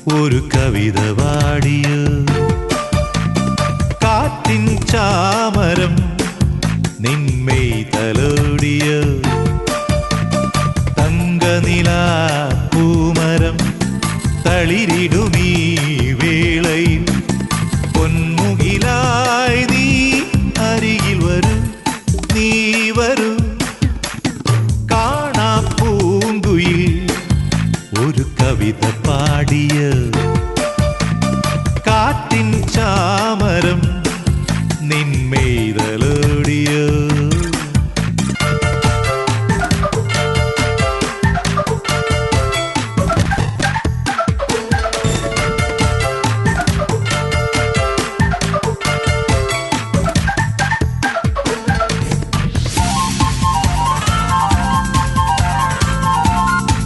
ഒരു കവിത പാടിയ കാറ്റിൻ ചാമരം നിന്മേ തലോടിയ തങ്കനില പൂമരം തളിരിടുമീ വേളയിൽ പൊന്മുകിലായി നീ അരികിൽ വരൂ നീ വരൂ കാണാ പൂങ്കുയിൽ ഒരു കവിത പാടിയ